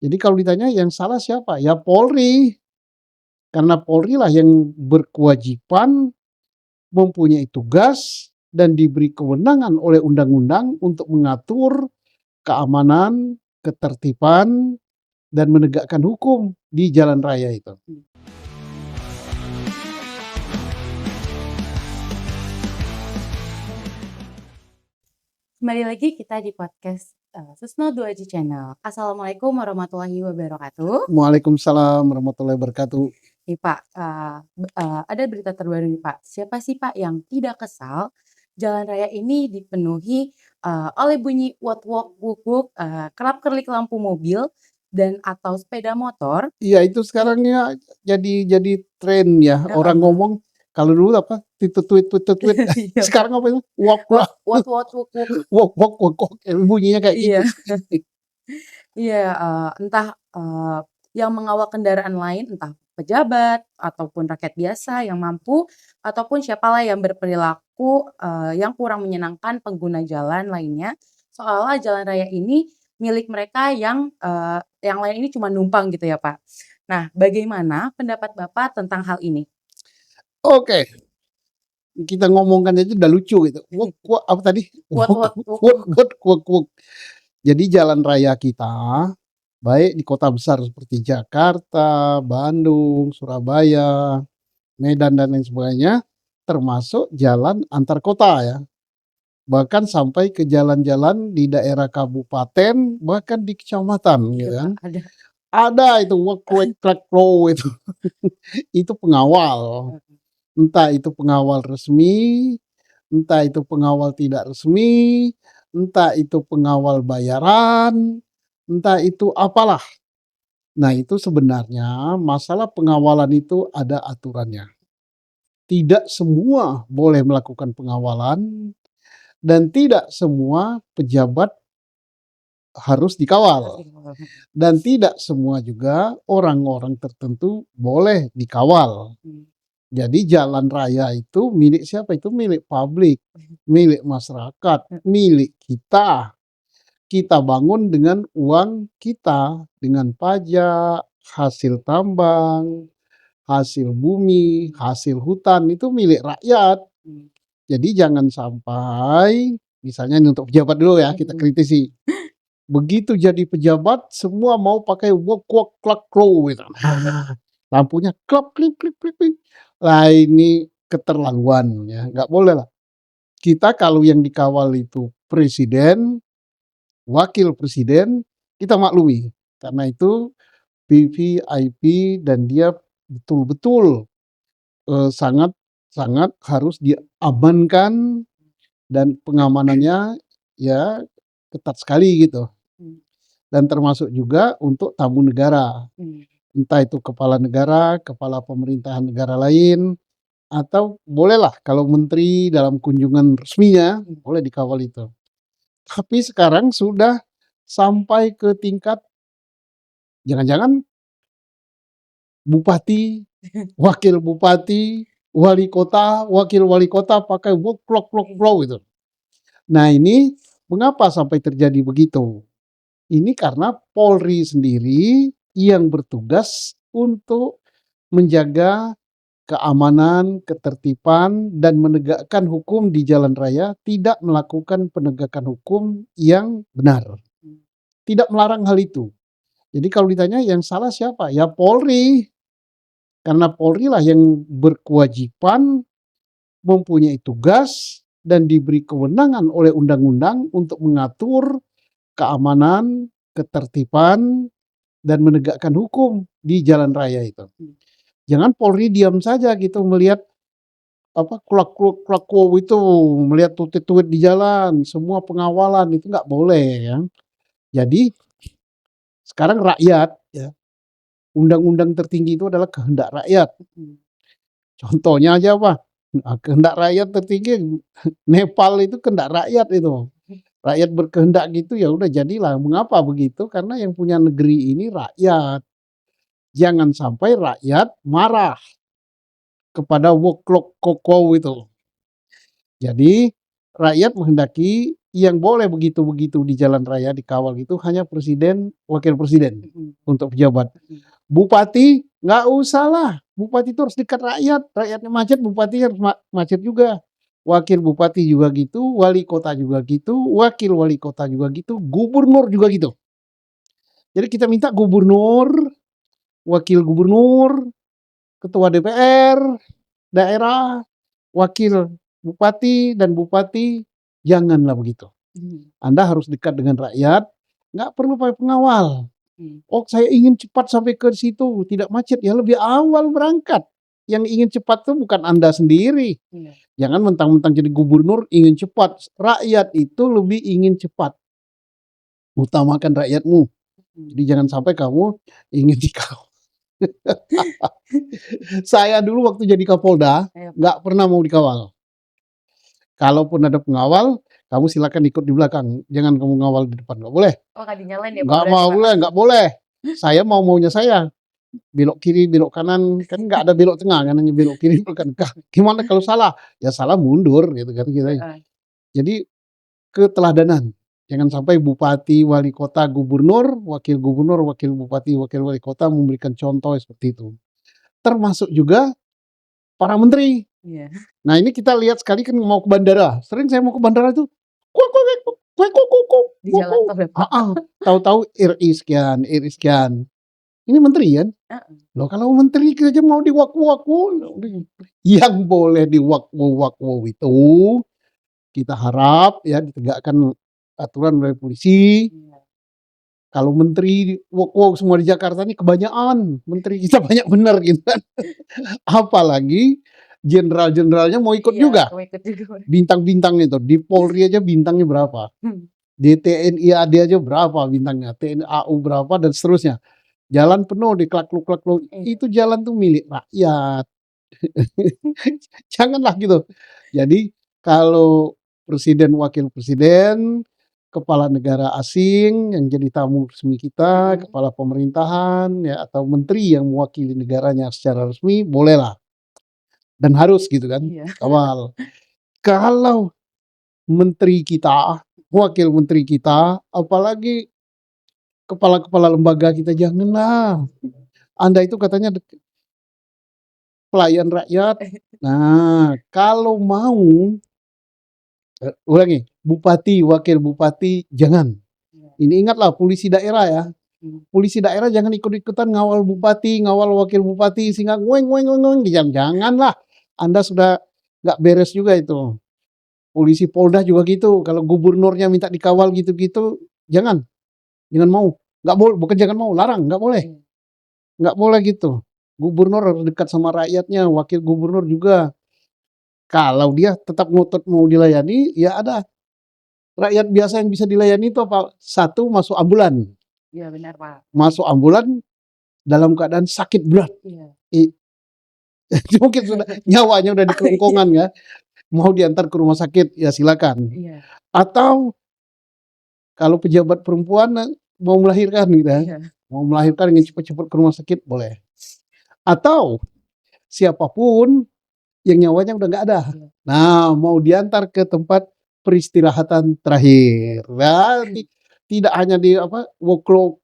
Jadi kalau ditanya yang salah siapa? Ya Polri, karena Polri lah yang berkewajiban, mempunyai tugas, dan diberi kewenangan oleh undang-undang untuk mengatur keamanan, ketertiban, dan menegakkan hukum di jalan raya itu. Kembali lagi kita di podcast Susno 2G Channel. Assalamualaikum warahmatullahi wabarakatuh. Waalaikumsalam warahmatullahi wabarakatuh. Nih Pak, ada berita terbaru nih Pak. Siapa sih Pak yang tidak kesal jalan raya ini dipenuhi oleh bunyi wok wok wuk wuk, kerap-kerlik lampu mobil dan atau sepeda motor? Iya itu sekarang ya jadi tren ya, orang Heeh. ngomong kalau dulu apa, titut-tweet titut-tweet, Iya Pak. sekarang apa itu, wok Wok wak wok wok wuk wuk. wok wok wok wok, bunyinya kayak gitu. Iya. Iya, entah, yang mengawal kendaraan lain, entah pejabat ataupun rakyat biasa yang mampu, ataupun siapalah yang berperilaku, yang kurang menyenangkan pengguna jalan lainnya, seolah jalan raya ini milik mereka yang lain ini cuma numpang gitu ya, Pak. Nah, bagaimana pendapat Bapak tentang hal ini? Oke, kita ngomongkan aja udah lucu gitu, wok wok apa tadi? Wot Wok wot wuk wok wuk. wok wok wok. Jadi jalan raya kita, baik di kota besar seperti Jakarta, Bandung, Surabaya, Medan, dan lain sebagainya, termasuk jalan antar kota ya. Bahkan sampai ke jalan-jalan di daerah kabupaten, bahkan di kecamatan Iya, gitu Pak, kan. ada. Ada itu wek wek trek flow itu. Itu pengawal. Heeh. Entah itu pengawal resmi, entah itu pengawal tidak resmi, entah itu pengawal bayaran, entah itu apalah. Nah, itu sebenarnya masalah pengawalan itu ada aturannya. Tidak semua boleh melakukan pengawalan dan tidak semua pejabat harus Harus dikawal. dikawal, mhm. Dan tidak semua juga orang-orang tertentu boleh dikawal. Mmm. Jadi jalan raya itu milik siapa? Itu milik publik, milik masyarakat, Heeh. milik kita. Kita bangun dengan uang kita, dengan pajak, hasil tambang, hasil bumi, hasil hutan, itu milik rakyat. Mmm. Jadi jangan sampai, misalnya ini untuk pejabat dulu ya, kita Mhm. kritisi. Begitu jadi pejabat, semua mau pakai wok wok klak klo gitu. Nah, lampunya klap klip klip klip klip. Lah ini keterlaluan ya, nggak boleh lah. Kita kalau yang dikawal itu presiden, wakil presiden, kita maklumi. Karena itu VVIP dan dia betul-betul sangat sangat harus diamankan dan pengamanannya ya ketat sekali gitu. Mmm. Dan termasuk juga untuk tamu negara. Mmm. Entah itu kepala negara, kepala pemerintahan negara lain, atau bolehlah kalau menteri dalam kunjungan resminya, Mmm. boleh dikawal itu. Tapi sekarang sudah sampai ke tingkat jangan-jangan bupati, wakil bupati, wali kota, wakil wali kota pakai wok klok klok klow gitu. Nah ini mengapa sampai terjadi begitu? Ini karena Polri sendiri yang bertugas untuk menjaga keamanan, ketertiban, dan menegakkan hukum di jalan raya, tidak melakukan penegakan hukum yang benar. Mmm. Tidak melarang hal itu. Jadi kalau ditanya yang salah siapa? Ya Polri. Karena Polri lah yang berkewajiban, mempunyai tugas, dan diberi kewenangan oleh undang-undang untuk mengatur keamanan, ketertiban, dan menegakkan hukum di jalan raya itu. Mmm. Jangan Polri diam saja gitu melihat apa klak-klo itu, melihat tutit-tutit di jalan, semua pengawalan itu nggak boleh ya. Jadi sekarang rakyat ya, undang-undang tertinggi itu adalah kehendak rakyat. Mhm. Contohnya aja apa? Nah, kehendak rakyat tertinggi Nepal itu kehendak rakyat itu. Rakyat berkehendak gitu ya udah jadilah. Mengapa begitu? Karena yang punya negeri ini rakyat. Jangan sampai rakyat marah kepada wok klok kokow itu. Jadi rakyat menghendaki yang boleh begitu-begitu di jalan raya dikawal itu hanya presiden, wakil presiden untuk pejabat. Bupati nggak usah lah, bupati itu harus dekat rakyat, rakyatnya macet, bupati harus macet juga. Wakil bupati juga gitu, wali kota juga gitu, wakil wali kota juga gitu, gubernur juga gitu. Jadi kita minta gubernur, wakil gubernur, ketua DPR, daerah, wakil bupati dan bupati, janganlah begitu. Anda harus dekat dengan rakyat, nggak perlu pakai pengawal. Oh, saya ingin cepat sampai ke situ, tidak macet, ya lebih awal berangkat. Yang ingin cepat itu bukan Anda sendiri. Jangan mentang-mentang jadi gubernur ingin cepat. Rakyat itu lebih ingin cepat. Utamakan rakyatmu. Jadi jangan sampai kamu ingin dikawal. Saya dulu waktu jadi Kapolda, nggak pernah mau dikawal. Kalaupun ada pengawal, kamu silakan ikut di belakang. Jangan kamu ngawal di depan, nggak boleh. Oh, nggak dinyalain ya, Pak, Nggak berarti, Pak? boleh, nggak boleh. Saya maunya saya. Belok kiri, belok kanan, kan nggak ada belok tengah, kan hanya belok kiri, belok kanan. Gimana kalau salah? Ya salah mundur, gitu kan kita. Jadi keteladanan. Jangan sampai bupati, wali kota, gubernur, wakil bupati, wakil wali kota memberikan contoh seperti itu. Termasuk juga para menteri. Nah ini kita lihat sekali kan mau ke bandara. Sering saya mau ke bandara itu, Di jalan tol ya, Pak? tahu-tahu RI sekian. Ini menteri kan? Loh kalau menteri aja mau diwak-waku, yang boleh diwak-waku itu kita harap ya ditegakkan aturan oleh polisi. Kalau menteri wak-wak semua di Jakarta ini kebanyakan, menteri kita banyak benar gitu kan. Apalagi jenderal-jenderalnya mau ikut juga. Bintang-bintangnya itu di Polri aja bintangnya berapa? Di TNI AD aja berapa bintangnya? TNI AU berapa dan seterusnya. Jalan penuh di klak-kluk. Itu jalan tuh milik rakyat. Janganlah gitu. Jadi kalau presiden, wakil presiden, kepala negara asing yang jadi tamu resmi kita, kepala pemerintahan ya atau menteri yang mewakili negaranya secara resmi bolehlah. Dan harus gitu kan. Kawal. Kalau menteri kita, wakil menteri kita, apalagi kepala-kepala lembaga kita, janganlah. Anda itu katanya pelayan rakyat. Nah, kalau mau ulangi, bupati, wakil bupati jangan. Ini ingatlah polisi daerah ya. Polisi daerah jangan ikut-ikutan ngawal bupati, ngawal wakil bupati sehingga ngoeng, janganlah. Anda sudah nggak beres juga itu. Polisi Polda juga gitu. Kalau gubernurnya minta dikawal gitu-gitu, jangan mau. Nggak boleh, bukan jangan mau, larang, nggak boleh. Nggak boleh gitu. Gubernur harus dekat sama rakyatnya, wakil gubernur juga. Kalau dia tetap ngotot mau dilayani, ya ada rakyat biasa yang bisa dilayani itu apa? Satu, masuk ambulan. Iya benar, Pak. Masuk ambulan dalam keadaan sakit berat. Mungkin sudah nyawanya udah di kerongkongan ya. Mau diantar ke rumah sakit, ya silakan. Atau kalau pejabat perempuan mau melahirkan gitu ya. Mau melahirkan ingin cepat-cepat ke rumah sakit, boleh. Atau siapapun yang nyawanya udah nggak ada. Nah, mau diantar ke tempat peristirahatan terakhir. Nah, tidak hanya di workload,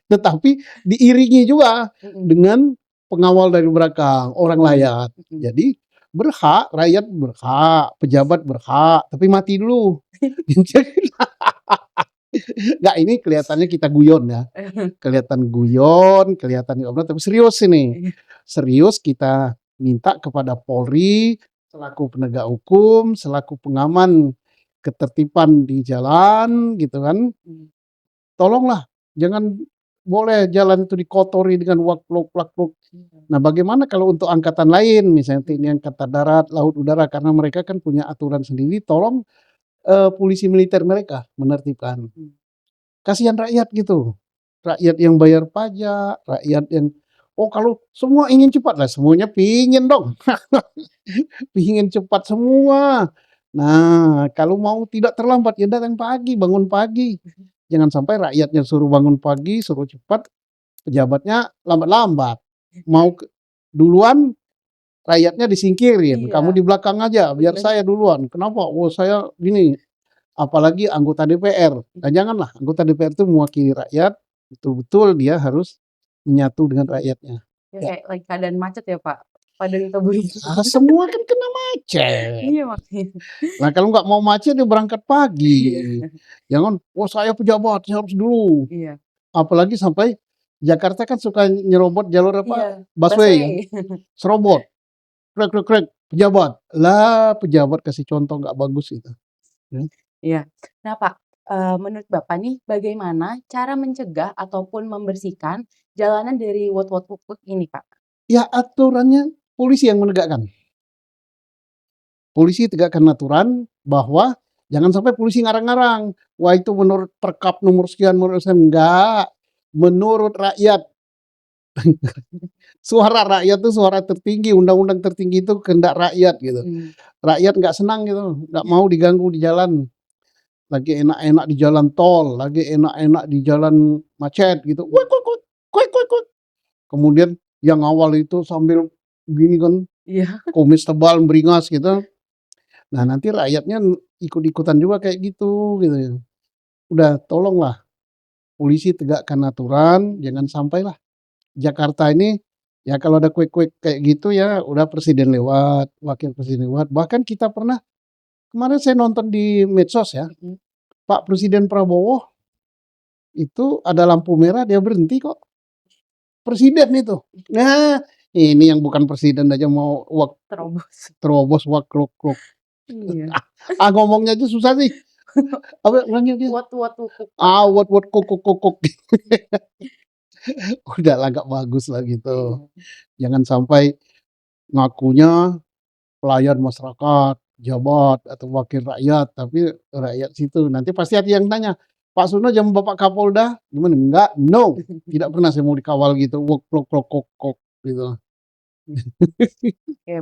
tetapi diiringi juga dengan pengawal dari belakang, orang layak. Jadi berhak, rakyat berhak, pejabat berhak, tapi mati dulu. Nggak, ini kelihatannya kita guyon ya. Kelihatan guyon, kelihatan tapi serius ini. Serius kita minta kepada Polri selaku penegak hukum, selaku pengaman ketertiban di jalan gitu kan. Tolonglah, jangan boleh jalan itu dikotori dengan wakluk. Nah, bagaimana kalau untuk angkatan lain, misalnya TNI Angkatan Darat, Laut, Udara, karena mereka kan punya aturan sendiri, tolong polisi militer mereka menertibkan. Kasihan rakyat gitu. Rakyat yang bayar pajak, rakyat yang kalau semua ingin cepat lah, semuanya pingin dong. Pingin cepat semua. Nah, kalau mau tidak terlambat ya datang pagi, bangun pagi. Jangan sampai rakyatnya suruh bangun pagi, suruh cepat, pejabatnya lambat-lambat. Mau duluan rakyatnya disingkirin, kamu Iya, di belakang aja, biar bener. saya duluan. Kenapa? Oh, saya gini. Apalagi anggota DPR. Nah, janganlah anggota DPR itu mewakili rakyat, betul-betul dia harus menyatu dengan rakyatnya. Ya Ya, kayak lagi keadaan macet ya, Pak, padang keburu-buru. semua kan kena macet. Iya, makanya. Nah, kalau nggak mau macet dia berangkat Iya, pagi. Jangan, "Oh, saya pejabat, saya harus dulu." iya, Apalagi sampai Jakarta kan suka nyerobot jalur iya, apa, busway kan, busway. serobot, krek krek krek, pejabat. Lah, pejabat kasih contoh nggak bagus itu, ya. Iya. Nah, Pak, menurut Bapak nih, bagaimana cara mencegah ataupun membersihkan jalanan dari wot-wot-kukuk ini, Pak? Ya aturannya polisi yang menegakkan. Polisi tegakkan aturan bahwa jangan sampai polisi ngarang-ngarang, "Wah, itu menurut Perkap nomor sekian, menurut sekian." Enggak, menurut rakyat. Suara rakyat itu suara tertinggi, undang-undang tertinggi itu kehendak rakyat gitu. Mmm, Rakyat nggak senang gitu, nggak mau diganggu di jalan. Lagi enak-enak di jalan tol, lagi enak-enak di jalan macet gitu, "Kuit kuit kuit, kuit kuit kuit." Kemudian yang awal itu sambil gini kan, iya, kumis tebal, beringas gitu. Nah, nanti rakyatnya ikut-ikutan juga kayak gitu, gitu ya. Udah tolonglah polisi tegakkan aturan, jangan sampailah Jakarta ini, ya kalau ada kuek-kuek kayak gitu ya udah presiden lewat, wakil presiden lewat, bahkan kita pernah kemarin saya nonton di medsos ya, mhm. Pak Presiden Prabowo itu ada lampu merah dia berhenti kok, presiden itu. Nah, ini yang bukan presiden aja mau Terobos. terobos wak krok krok. Iya. Ngomongnya aja susah sih. Apa ulangin dia? Wot-wot-kukuk, Pak. Wot wot kok kok kok kok. Udahlah nggak bagus lah gitu. Iya. Jangan sampai ngakunya pelayan masyarakat, pejabat, atau wakil rakyat, tapi rakyat situ nanti pasti ada yang tanya, "Pak Suno zaman Bapak Kapolda gimana?" "Enggak, no, tidak pernah saya mau dikawal gitu, wok plok plok kok kok," gitu. Oke.